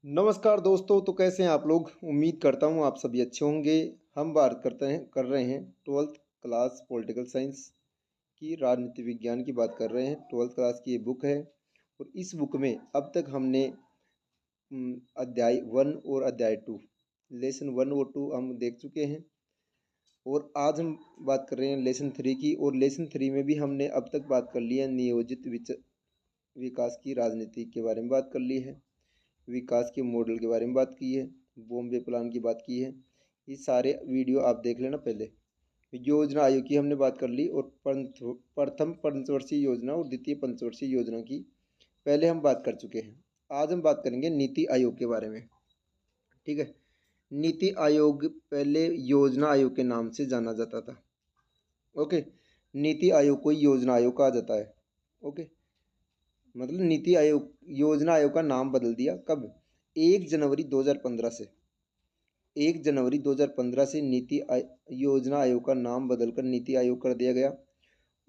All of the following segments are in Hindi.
नमस्कार दोस्तों। तो कैसे हैं आप लोग? उम्मीद करता हूँ आप सभी अच्छे होंगे। हम बात कर रहे हैं 12th क्लास पॉलिटिकल साइंस की, राजनीति विज्ञान की बात कर रहे हैं। 12th क्लास की ये बुक है और इस बुक में अब तक हमने अध्याय 1 और अध्याय 2, लेसन 1 और 2 हम देख चुके हैं। और आज हम बात कर रहे हैं लेसन 3 की, और लेसन 3 में भी हमने अब तक बात कर ली है नियोजित विकास की राजनीति के बारे में बात कर ली है, विकास के मॉडल के बारे में बात की है, बॉम्बे प्लान की बात की है। ये सारे वीडियो आप देख लेना। पहले योजना आयोग की हमने बात कर ली, और प्रथम पंचवर्षीय योजना और द्वितीय पंचवर्षीय योजना की पहले हम बात कर चुके हैं। आज हम बात करेंगे नीति आयोग के बारे में। ठीक है, नीति आयोग पहले योजना आयोग के नाम से जाना जाता था। ओके, नीति आयोग को योजना आयोग कहा जाता है। ओके, मतलब नीति आयोग योजना आयोग का नाम बदल दिया। कब? 1 जनवरी 2015 से। 1 जनवरी 2015 से योजना आयोग का नाम बदलकर नीति आयोग कर दिया गया।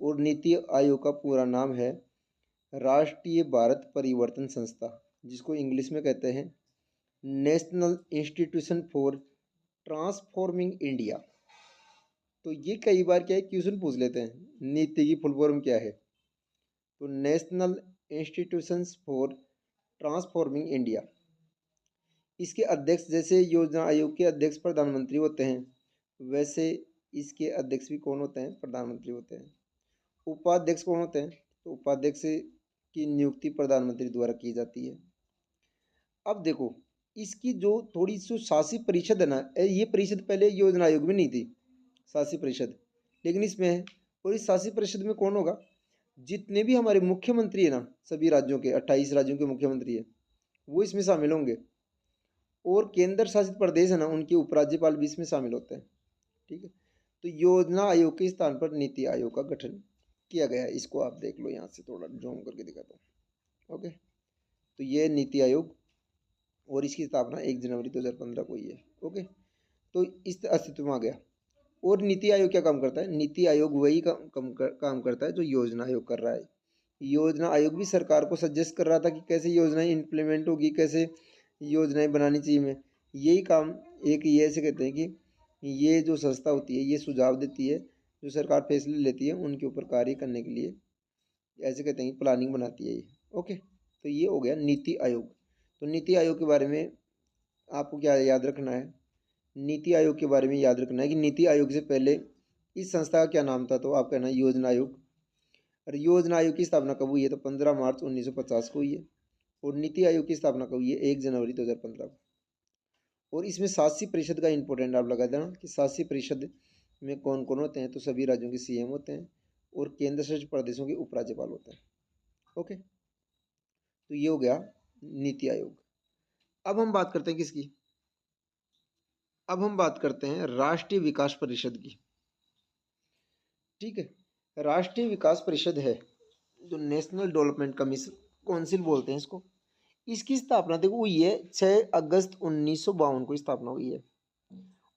और नीति आयोग का पूरा नाम है राष्ट्रीय भारत परिवर्तन संस्था, जिसको इंग्लिश में कहते हैं national institution for transforming India. तो ये कई बार क्या है, क्वेश्चन पूछ लेते हैं, नीति की फुल फॉर्म क्या है? तो national institutions for transforming India. इसके अध्यक्ष, जैसे योजना आयोग के अध्यक्ष प्रधानमंत्री होते हैं, वैसे इसके अध्यक्ष भी कौन होते हैं? प्रधानमंत्री होते हैं। उपाध्यक्ष कौन होते हैं? तो उपाध्यक्ष की नियुक्ति प्रधानमंत्री द्वारा की जाती है। अब देखो, इसकी जो थोड़ी सी शासी परिषद है ना, ये परिषद पहले योजना आयोग में नहीं थी, शासी परिषद, लेकिन इसमें है। और इस शासी परिषद में कौन होगा? जितने भी हमारे मुख्यमंत्री है ना, सभी राज्यों के 28 राज्यों के मुख्यमंत्री है, वो इसमें शामिल होंगे। और केंद्र शासित प्रदेश है ना, उनके उपराज्यपाल भी इसमें शामिल होते हैं। ठीक है, तो योजना आयोग के स्थान पर नीति आयोग का गठन किया गया है। इसको आप देख लो, यहाँ से थोड़ा जूम करके दिखाता हूँ। ओके, तो ये नीति आयोग, और इसकी स्थापना 1 जनवरी 2015 को ही है। ओके, तो इस अस्तित्व में आ गया। और नीति आयोग क्या काम करता है? नीति आयोग वही काम करता है जो योजना आयोग कर रहा है। योजना आयोग भी सरकार को सजेस्ट कर रहा था कि कैसे योजनाएं इम्प्लीमेंट होगी, कैसे योजनाएं बनानी चाहिए। में यही काम एक ये ऐसे कहते हैं कि ये जो संस्था होती है, ये सुझाव देती है, जो सरकार फैसले लेती है उनके ऊपर कार्य करने के लिए, ऐसे कहते हैं कि प्लानिंग बनाती है ये। ओके, तो ये हो गया नीति आयोग। तो नीति आयोग के बारे में आपको क्या याद रखना है? नीति आयोग के बारे में याद रखना है कि नीति आयोग से पहले इस संस्था का क्या नाम था? तो आप कहना योजना आयोग। और योजना आयोग की स्थापना कब हुई है? तो 15 मार्च 1950 को हुई है। और नीति आयोग की स्थापना कब हुई है? 1 जनवरी 2015 को। और इसमें शासी परिषद का इंपॉर्टेंट आप लगा देना कि शासी परिषद में कौन कौन होते हैं? तो सभी राज्यों के सीएम होते हैं और केंद्र शासित प्रदेशों के उपराज्यपाल होते हैं। ओके, तो ये हो गया नीति आयोग। अब हम बात करते हैं किसकी? अब हम बात करते हैं राष्ट्रीय विकास परिषद की। ठीक है, राष्ट्रीय विकास परिषद है जो नेशनल डेवलपमेंट कमीशन काउंसिल बोलते हैं इसको। इसकी स्थापना देखो हुई है 6 अगस्त 1952 को स्थापना हुई है।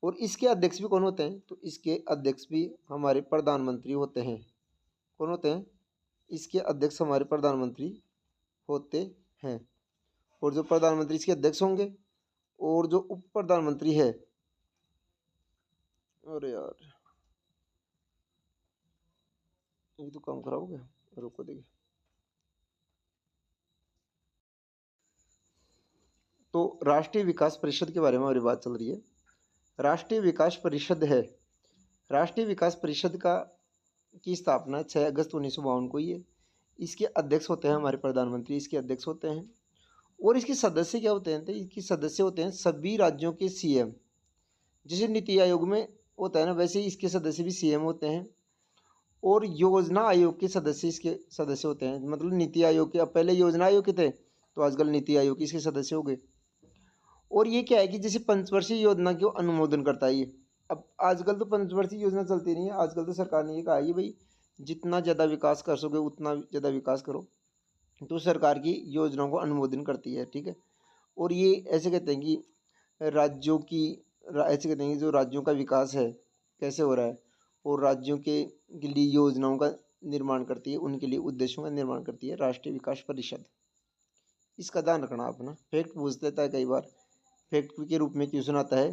और इसके अध्यक्ष भी कौन होते हैं? तो इसके अध्यक्ष भी हमारे प्रधानमंत्री होते हैं। कौन होते हैं? इसके अध्यक्ष हमारे प्रधानमंत्री होते हैं। और जो प्रधानमंत्री इसके अध्यक्ष होंगे, और जो उप प्रधानमंत्री है, अरे यार ये तो काम खराब हो गया, रुको देखिए। तो राष्ट्रीय विकास परिषद के बारे में हमारी बात चल रही है। राष्ट्रीय विकास परिषद है, राष्ट्रीय विकास परिषद का की स्थापना 6 अगस्त 1952 को ही है। इसके अध्यक्ष होते हैं हमारे प्रधानमंत्री, इसके अध्यक्ष होते हैं। और इसके सदस्य क्या होते हैं? तो इसके सदस्य होते हैं सभी राज्यों के सीएम। जैसे नीति आयोग में होता है ना, वैसे ही इसके सदस्य भी सीएम होते हैं। और योजना आयोग के सदस्य इसके सदस्य होते हैं। मतलब नीति आयोग के, अब पहले योजना आयोग के थे, तो आजकल नीति आयोग के इसके सदस्य हो गए। और ये क्या है कि जैसे पंचवर्षीय योजना को अनुमोदन करता है ये। अब आजकल तो पंचवर्षीय योजना चलती नहीं है, आजकल तो सरकार ने ये कहा है भाई जितना ज़्यादा विकास कर सकोगे उतना ज़्यादा विकास करो। तो सरकार की योजनाओं को अनुमोदन करती है। ठीक है, और ये ऐसे कहते हैं कि राज्यों की ऐसे कहते हैं कि जो राज्यों का विकास है कैसे हो रहा है, और राज्यों के लिए योजनाओं का निर्माण करती है, उनके लिए उद्देश्यों का निर्माण करती है राष्ट्रीय विकास परिषद। इसका ध्यान रखना अपना। फैक्ट पूछ देता है कई बार, फैक्ट के रूप में क्वेश्चन आता है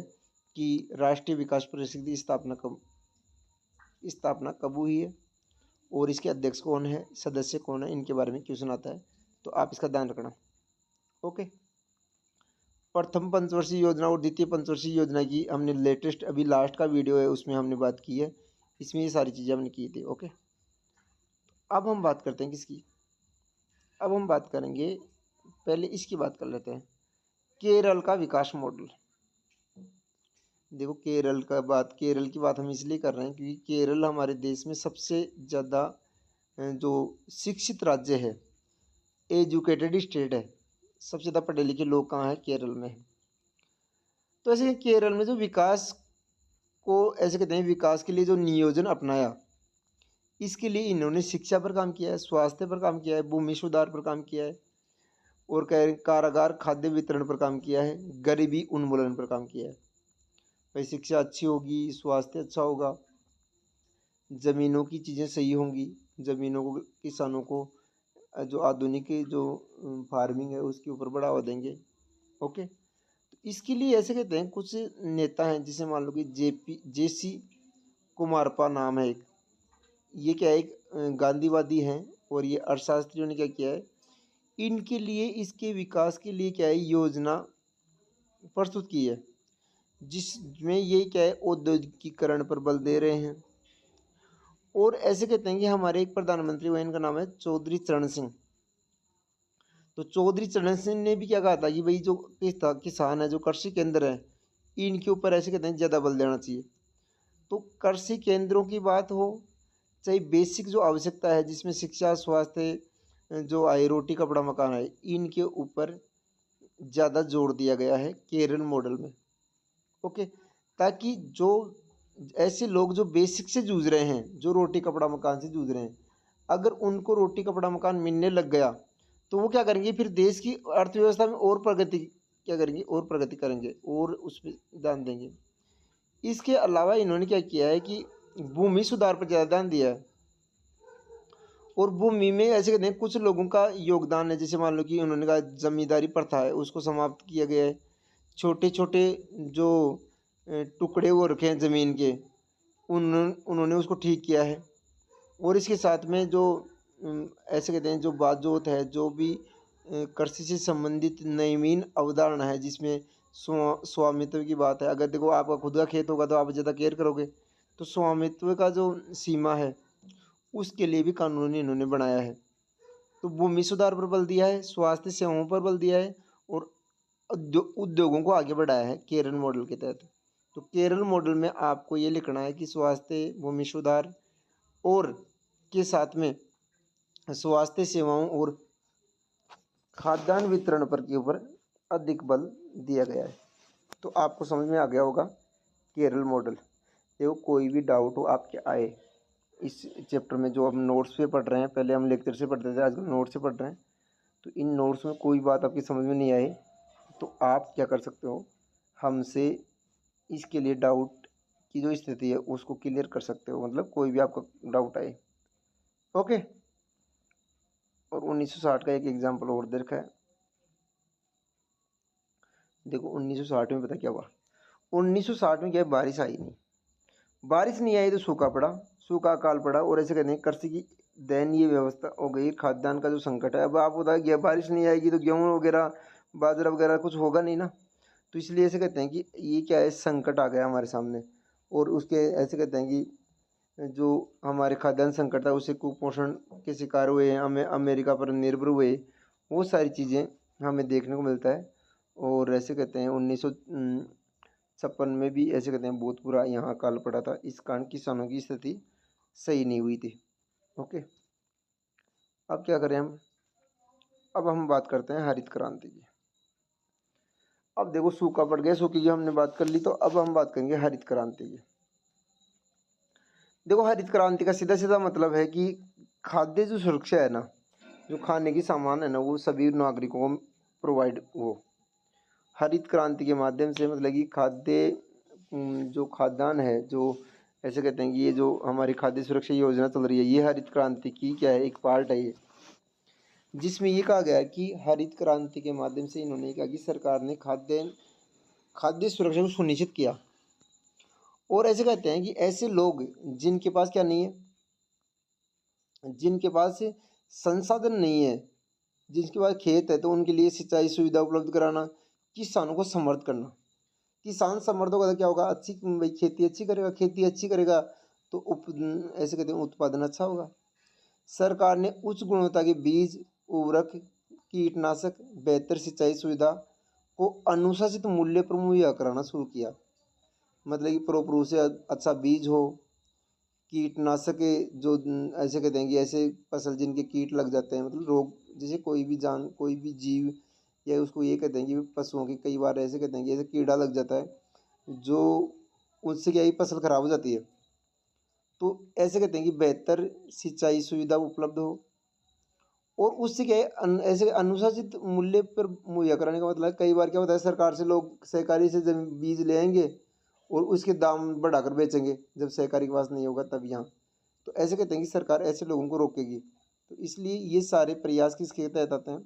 कि राष्ट्रीय विकास परिषद की स्थापना कब हुई है और इसके अध्यक्ष कौन है, सदस्य कौन है, इनके बारे में क्वेश्चन आता है, तो आप इसका ध्यान रखना। ओके। प्रथम पंचवर्षीय योजना और द्वितीय पंचवर्षीय योजना की हमने लेटेस्ट अभी लास्ट का वीडियो है उसमें हमने बात की है, इसमें ये सारी चीज़ें हमने की थी। ओके। अब हम बात करते हैं किसकी, अब हम बात करेंगे, पहले इसकी बात कर लेते हैं, केरल का विकास मॉडल। देखो केरल की बात हम इसलिए कर रहे हैं क्योंकि केरल हमारे देश में सबसे ज़्यादा जो शिक्षित राज्य है, एजुकेटेड स्टेट है, सबसे ज़्यादा पढ़े लिखे लोग कहाँ हैं, केरल में है। तो ऐसे केरल में जो विकास को ऐसे कहते हैं, विकास के लिए जो नियोजन अपनाया, इसके लिए इन्होंने शिक्षा पर काम किया है, स्वास्थ्य पर काम किया है, भूमि सुधार पर काम किया है, और कारागार खाद्य वितरण पर काम किया है, गरीबी उन्मूलन पर काम किया है। भाई शिक्षा अच्छी होगी, स्वास्थ्य अच्छा होगा, ज़मीनों की चीज़ें सही होंगी, ज़मीनों को किसानों को जो आधुनिक जो फार्मिंग है उसके ऊपर बढ़ावा देंगे। ओके। तो इसके लिए ऐसे कहते हैं कुछ नेता हैं, जिसे मान लो कि जेसी कुमारप्पा नाम है एक, ये क्या है, एक गांधीवादी हैं, और ये अर्थशास्त्रियों ने क्या किया है, इनके लिए इसके विकास के लिए क्या है, योजना प्रस्तुत की है, जिसमें ये क्या है, औद्योगिकीकरण पर बल दे रहे हैं। और ऐसे कहते हैं कि हमारे एक प्रधानमंत्री हुए, इनका नाम है चौधरी चरण सिंह। तो चौधरी चरण सिंह ने भी क्या कहा था कि भाई जो किसान है, जो कृषि केंद्र है, इनके ऊपर ऐसे कहते हैं ज़्यादा बल देना चाहिए। तो कृषि केंद्रों की बात हो, चाहे बेसिक जो आवश्यकता है जिसमें शिक्षा, स्वास्थ्य, जो आए, रोटी कपड़ा मकान है, इनके ऊपर ज़्यादा जोर दिया गया है केरल मॉडल में। ओके। ताकि जो ऐसे लोग जो बेसिक से जूझ रहे हैं, जो रोटी कपड़ा मकान से जूझ रहे हैं, अगर उनको रोटी कपड़ा मकान मिलने लग गया तो वो क्या करेंगे, फिर देश की अर्थव्यवस्था में और प्रगति क्या करेंगे, और प्रगति करेंगे, और उस पर ध्यान देंगे। इसके अलावा इन्होंने क्या किया है कि भूमि सुधार पर ज़्यादा ध्यान दिया है, और भूमि में ऐसे कहते हैं कुछ लोगों का योगदान है, जैसे मान लो कि उन्होंने कहा जमींदारी प्रथा है उसको समाप्त किया गया है, छोटे छोटे जो टुकड़े वो रखे हैं ज़मीन के, उन्होंने उसको ठीक किया है। और इसके साथ में जो ऐसे कहते हैं जो बातचीत है, जो भी कृषि से संबंधित नवीन अवधारणा है, जिसमें स्वामित्व की बात है। अगर देखो आपका खुद का खेत होगा तो आप ज़्यादा केयर करोगे, तो स्वामित्व का जो सीमा है उसके लिए भी कानून इन्होंने बनाया है। तो भूमि सुधार पर बल दिया है, स्वास्थ्य सेवाओं पर बल दिया है, और उद्योगों को आगे बढ़ाया है केरल मॉडल के तहत। तो केरल मॉडल में आपको ये लिखना है कि स्वास्थ्य, भूमि सुधार और के साथ में स्वास्थ्य सेवाओं और खाद्यान्न वितरण पर के ऊपर अधिक बल दिया गया है। तो आपको समझ में आ गया होगा केरल मॉडल। देखो कोई भी डाउट हो आपके आए इस चैप्टर में, जो हम नोट्स पे पढ़ रहे हैं, पहले हम लेक्चर से पढ़ते थे, आजकल नोट्स से पढ़ रहे हैं, तो इन नोट्स में कोई बात आपकी समझ में नहीं आए तो आप क्या कर सकते हो, हमसे इसके लिए डाउट की जो स्थिति है उसको क्लियर कर सकते हो, मतलब कोई भी आपका डाउट आए। ओके। और 1960 का एक एग्जाम्पल और दे रखा है। देखो 1960 में पता क्या हुआ, 1960 में क्या है, बारिश आई नहीं, बारिश नहीं आई तो सूखा पड़ा, सूखा काल पड़ा, और ऐसे कहते हैं कृषि की दयनीय व्यवस्था हो गई, खाद्यान्न का जो संकट है। अब आप बताइए बारिश नहीं आएगी तो गेहूँ वगैरह, बाजरा वगैरह कुछ होगा नहीं ना। तो इसलिए ऐसे कहते हैं कि ये क्या है, संकट आ गया हमारे सामने, और उसके ऐसे कहते हैं कि जो हमारे खाद्यान्न संकट था उससे कुपोषण के शिकार हुए, हमें अमेरिका पर निर्भर हुए, वो सारी चीज़ें हमें देखने को मिलता है। और ऐसे कहते हैं 1956 में भी ऐसे कहते हैं बहुत बुरा यहाँ काल पड़ा था, इस कारण किसानों की स्थिति सही नहीं हुई थी। ओके। अब क्या करें हम, अब हम बात करते हैं हरित क्रांति की। अब देखो सूखा पड़ गया, सूखी की हमने बात कर ली, तो अब हम बात करेंगे हरित क्रांति की। देखो हरित क्रांति का सीधा सीधा मतलब है कि खाद्य जो सुरक्षा है ना, जो खाने की सामान है ना, वो सभी नागरिकों को प्रोवाइड हो हरित क्रांति के माध्यम से। मतलब कि खाद्य जो खाद्यान्न है, जो ऐसे कहते हैं कि ये जो हमारी खाद्य सुरक्षा योजना चल रही है, ये हरित क्रांति की क्या है, एक पार्ट है ये। जिसमें ये कहा गया है कि हरित क्रांति के माध्यम से इन्होंने कहा कि सरकार ने खाद्य सुरक्षा को सुनिश्चित किया। और ऐसे कहते हैं कि ऐसे लोग जिनके पास क्या नहीं है, जिनके पास संसाधन नहीं है, जिनके पास खेत है, तो उनके लिए सिंचाई सुविधा उपलब्ध कराना, किसानों को समृद्ध करना। किसान समृद्ध होगा तो क्या होगा, अच्छी भाई खेती अच्छी करेगा, खेती अच्छी करेगा तो ऐसे कहते हैं उत्पादन अच्छा होगा। सरकार ने उच्च गुणवत्ता के बीज, उर्वरक, कीटनाशक, बेहतर सिंचाई सुविधा को अनुशासित मूल्य पर मुहैया कराना शुरू किया। मतलब कि प्रॉपर रूप से अच्छा बीज हो, कीटनाशक जो ऐसे कहते हैं कि ऐसे फसल जिनके कीट लग जाते हैं, मतलब रोग, जैसे कोई भी जीव, या उसको ये कहते हैं कि पशुओं के कई बार ऐसे कहते हैं कि ऐसे कीड़ा लग जाता है जो उससे क्या है फसल खराब हो जाती है। तो ऐसे कहते हैं कि बेहतर सिंचाई सुविधा उपलब्ध हो, और उससे क्या है ऐसे अनुशासित मूल्य पर मुहैया कराने का मतलब है, कई बार क्या होता है सरकार से लोग सहकारी से जब बीज ले आएंगे और उसके दाम बढ़ाकर बेचेंगे, जब सहकारी के पास नहीं होगा तब यहाँ। तो ऐसे कहते हैं कि सरकार ऐसे लोगों को रोकेगी। तो इसलिए ये सारे प्रयास किसके तहत आते हैं,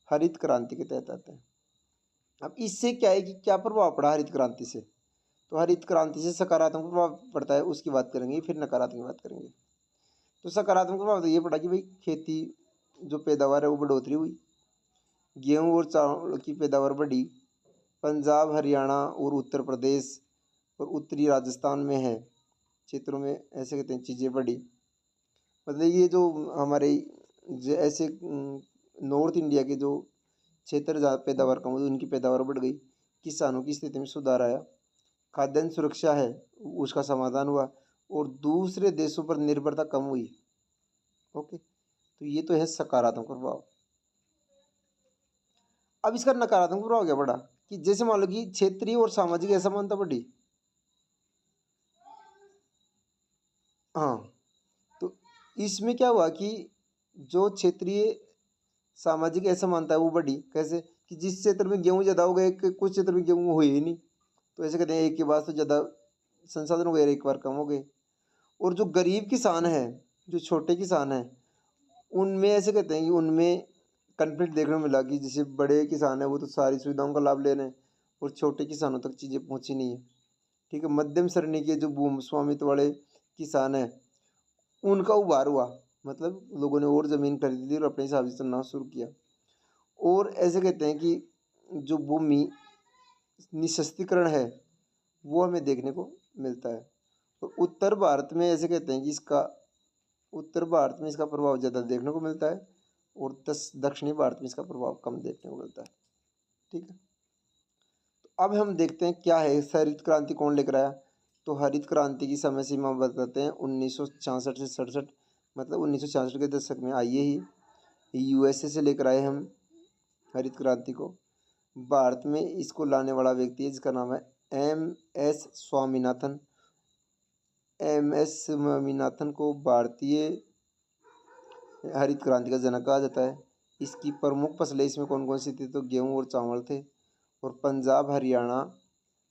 हरित क्रांति के तहत आते हैं। अब इससे क्या है कि क्या प्रभाव पड़ा हरित क्रांति से, तो हरित क्रांति से सकारात्मक प्रभाव पड़ता है, उसकी बात करेंगे, फिर नकारात्मक बात करेंगे। तो सकारात्मक प्रभाव तो ये पड़ा कि भाई खेती जो पैदावार है वो बढ़ोतरी हुई, गेहूँ और चावल की पैदावार बढ़ी। पंजाब, हरियाणा और उत्तर प्रदेश और उत्तरी राजस्थान में है क्षेत्रों में ऐसे कहते हैं चीज़ें बढ़ी। मतलब ये जो हमारे ऐसे नॉर्थ इंडिया के जो क्षेत्र जहाँ पैदावार कम हुई उनकी पैदावार बढ़ गई, किसानों की स्थिति में सुधार आया, खाद्यान्न सुरक्षा है उसका समाधान हुआ, और दूसरे देशों पर निर्भरता कम हुई। ओके, तो ये तो है सकारात्मक प्रभाव। अब इसका नकारात्मक प्रभाव क्या पड़ा कि जैसे मान लो कि क्षेत्रीय और सामाजिक असमानता बढ़ी। हाँ, तो इसमें क्या हुआ कि जो क्षेत्रीय सामाजिक असमानता है वो बढ़ी। कैसे कि जिस क्षेत्र में गेहूँ ज़्यादा हो गए, कुछ क्षेत्र में गेहूँ हुए ही नहीं, तो ऐसे कहते हैं एक के बाद तो ज़्यादा संसाधन हो गए, एक बार कम हो गए। और जो गरीब किसान है, जो छोटे किसान हैं, उनमें ऐसे कहते हैं कि उनमें कन्फ्लिक्ट देखने को मिला कि जैसे बड़े किसान हैं वो तो सारी सुविधाओं का लाभ ले रहे हैं और छोटे किसानों तक चीज़ें पहुँची नहीं है। ठीक है, मध्यम श्रेणी के जो भूमि स्वामित्व वाले किसान हैं उनका उभार हुआ, मतलब लोगों ने और ज़मीन खरीद ली और अपने हिसाब से चलना शुरू किया। और ऐसे कहते हैं कि जो भूमि निशस्तीकरण है वो हमें देखने को मिलता है। तो उत्तर भारत में ऐसे कहते हैं कि उत्तर भारत में इसका प्रभाव ज़्यादा देखने को मिलता है और दक्षिणी भारत में इसका प्रभाव कम देखने को मिलता है। ठीक है, तो अब हम देखते हैं क्या है हरित क्रांति कौन लेकर आया। तो हरित क्रांति की समय सीमा बताते हैं 1966 से 67, मतलब 1966 के दशक में आई है ही। यूएसए से लेकर आए हम हरित क्रांति को। भारत में इसको लाने वाला व्यक्ति है जिसका नाम है एम.एस. स्वामीनाथन। एम.एस. स्वामीनाथन को भारतीय हरित क्रांति का जनक कहा जाता है। इसकी प्रमुख फसलें इसमें कौन कौन सी थी, तो गेहूँ और चावल थे। और पंजाब, हरियाणा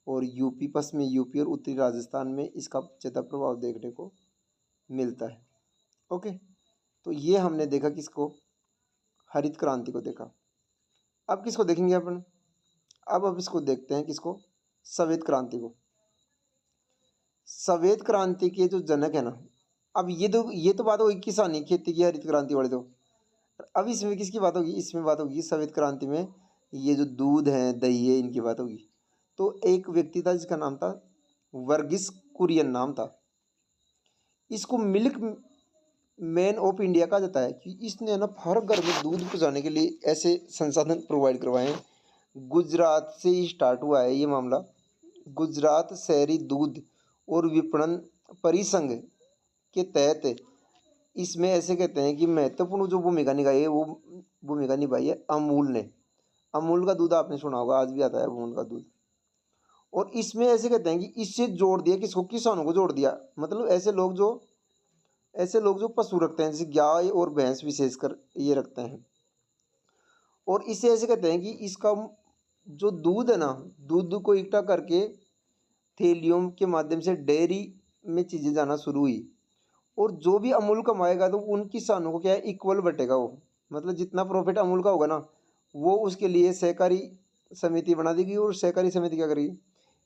और यूपी, पश्चिमी यूपी और उत्तरी राजस्थान में इसका ज़्यादा प्रभाव देखने को मिलता है। ओके, तो ये हमने देखा किसको, हरित क्रांति को देखा। अब किसको देखेंगे अपन, अब इसको देखते हैं किसको, श्वेत क्रांति को। श्वेत क्रांति के जो जनक है ना, अब ये तो बात होगी किसानी खेती की हरित क्रांति वाली। तो अब इसमें किसकी बात होगी, इसमें बात होगी श्वेत क्रांति में ये जो दूध है, दही है, इनकी बात होगी। तो एक व्यक्ति था जिसका नाम था वर्गीस कुरियन नाम था। इसको मिल्क मैन ऑफ इंडिया कहा जाता है कि इसने ना हर घर में दूध पहुँचाने के लिए ऐसे संसाधन प्रोवाइड करवाए हैं। गुजरात से ही स्टार्ट हुआ है ये मामला। गुजरात शहरी दूध और विपणन परिसंघ के तहत इसमें ऐसे कहते हैं कि महत्वपूर्ण जो भूमिका निभाई है वो भूमिका निभाई है अमूल ने। अमूल का दूध आपने सुना होगा, आज भी आता है अमूल का दूध। और इसमें ऐसे कहते हैं कि इससे जोड़ दिया किसको, किसानों को जोड़ दिया। मतलब ऐसे लोग जो पशु रखते हैं, जैसे गाय और भैंस विशेषकर ये रखते हैं। और इसे ऐसे कहते हैं कि इसका जो दूध है ना, दूध को इकट्ठा करके थैलियों के माध्यम से डेयरी में चीज़ें जाना शुरू हुई। और जो भी अमूल कमाएगा तो उन किसानों को क्या है, इक्वल बटेगा वो। मतलब जितना प्रॉफिट अमूल का होगा ना, वो उसके लिए सहकारी समिति बना देगी और सहकारी समिति क्या करेगी,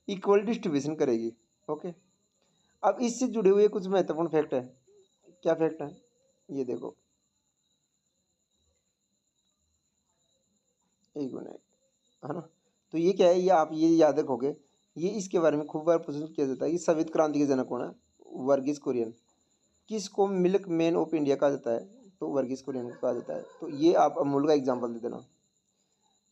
इक्वल डिस्ट्रीब्यूशन करेगी। ओके, अब इससे जुड़े हुए कुछ महत्वपूर्ण फैक्ट है। क्या फैक्ट है, ये देखो, एक मिनट, है ना। तो ये क्या है, ये आप ये याद रखोगे, ये इसके बारे में खूब बार प्रश्न किया जाता है कि संयुक्त क्रांति के जनक कौन है, वर्गीज कुरियन। किसको मिल्क मैन ऑफ इंडिया कहा जाता है, तो वर्गीज कुरियन को कहा जाता है। तो ये आप अमूल का एग्जाम्पल दे देना,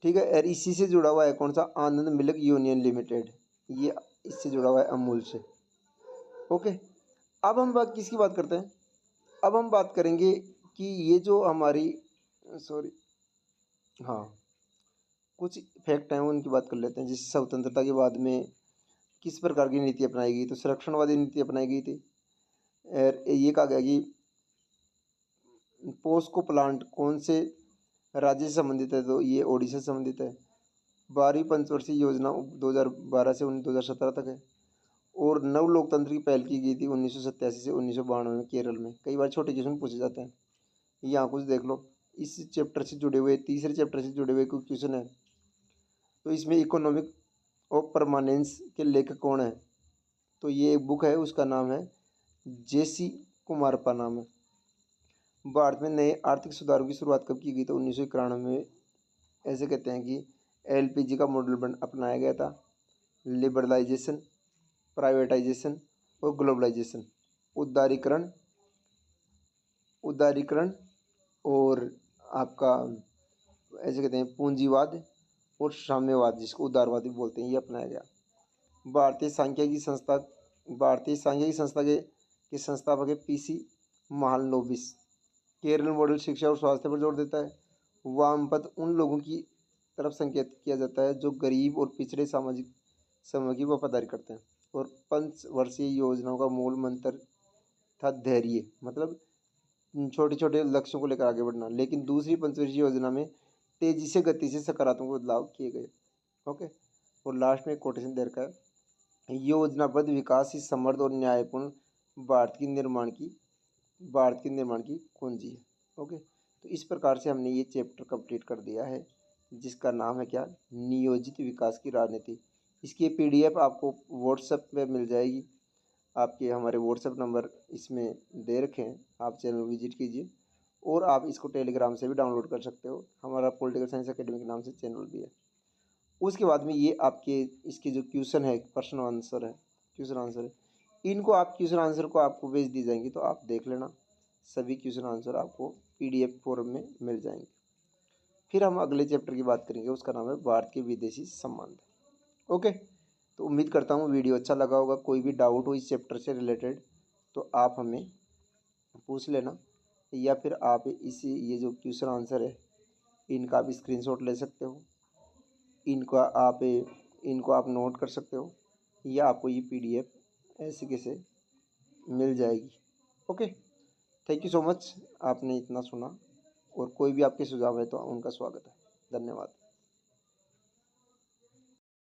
ठीक है। और इसी से जुड़ा हुआ है कौन सा, आनंद मिल्क यूनियन लिमिटेड, ये इससे जुड़ा हुआ है अमूल से। ओके, अब हम बात किसकी बात करते हैं, अब हम बात करेंगे कि ये जो हमारी, सॉरी, हाँ, कुछ फैक्ट हैं उनकी बात कर लेते हैं। जैसे स्वतंत्रता के बाद में किस प्रकार की नीति अपनाई गई, तो संरक्षणवादी नीति अपनाई गई थी। और ये कहा गया कि पोस्को प्लांट कौन से राज्य से संबंधित है, तो ये ओडिशा से संबंधित है। 12वीं पंचवर्षीय योजना 2012 से 2017 तक है। और नव लोकतंत्र की पहल की गई थी 1987 से 1992 में केरल में। कई बार छोटे क्वेश्चन पूछे जाते हैं, यहाँ कुछ देख लो। इस चैप्टर से जुड़े हुए, तीसरे चैप्टर से जुड़े हुए कुछ क्वेश्चन है। तो इसमें इकोनॉमिक ऑफ परमानेंस के लेखक कौन है, तो ये एक बुक है, उसका नाम है जेसी कुमारप्पा नाम है। भारत में नए आर्थिक सुधारों की शुरुआत कब की गई, तो 1991 में। ऐसे कहते हैं कि एलपीजी का मॉडल अपनाया गया था। लिबरलाइजेशन, प्राइवेटाइजेशन और ग्लोबलाइजेशन, उदारीकरण, उदारीकरण और आपका ऐसे कहते हैं पूंजीवाद और साम्यवाद, जिसको उदारवादी बोलते हैं, ये अपनाया गया। भारतीय सांख्यिकी संस्था, भारतीय सांख्यिकी संस्था के संस्थापक है पीसी महालनोबिस। केरल मॉडल शिक्षा और स्वास्थ्य पर जोर देता है। वामपंथ उन लोगों की तरफ संकेत किया जाता है जो गरीब और पिछड़े सामाजिक समूह की वफादारी करते हैं। और पंचवर्षीय योजनाओं का मूल मंत्र था धैर्य, मतलब छोटे छोटे लक्ष्यों को लेकर आगे बढ़ना। लेकिन दूसरी पंचवर्षीय योजना में तेजी से गति से सकारात्मक बदलाव किए गए। ओके, और लास्ट में कोटेशन दे रखा है, योजनाबद्ध विकास ही समृद्ध और न्यायपूर्ण भारत के निर्माण की कुंजी है। ओके, तो इस प्रकार से हमने ये चैप्टर कंप्लीट कर दिया है, जिसका नाम है क्या, नियोजित विकास की राजनीति। इसकी पीडीएफ आपको व्हाट्सएप पे मिल जाएगी। आपके हमारे व्हाट्सएप नंबर इसमें दे रखे हैं, आप चैनल विजिट कीजिए। और आप इसको टेलीग्राम से भी डाउनलोड कर सकते हो, हमारा पॉलिटिकल साइंस एकेडमी के नाम से चैनल भी है। उसके बाद में ये आपके इसके जो क्वेश्चन है, प्रश्न आंसर है, क्वेश्चन आंसर है, इनको आप क्वेश्चन आंसर को आपको भेज दी जाएंगी, तो आप देख लेना। सभी क्वेश्चन आंसर आपको पीडीएफ फॉर्म में मिल जाएंगे। फिर हम अगले चैप्टर की बात करेंगे, उसका नाम है भारत के विदेशी संबंध। ओके, तो उम्मीद करता हूँ वीडियो अच्छा लगा होगा। कोई भी डाउट हो इस चैप्टर से रिलेटेड तो आप हमें पूछ लेना, या फिर आप इसी ये जो क्वेश्चन आंसर है इनका आप स्क्रीनशॉट ले सकते हो, इनको आप नोट कर सकते हो, या आपको ये पीडीएफ ऐसे कैसे मिल जाएगी। Okay, thank you so much, आपने इतना सुना। और कोई भी आपके सुझाव है तो उनका स्वागत है। धन्यवाद।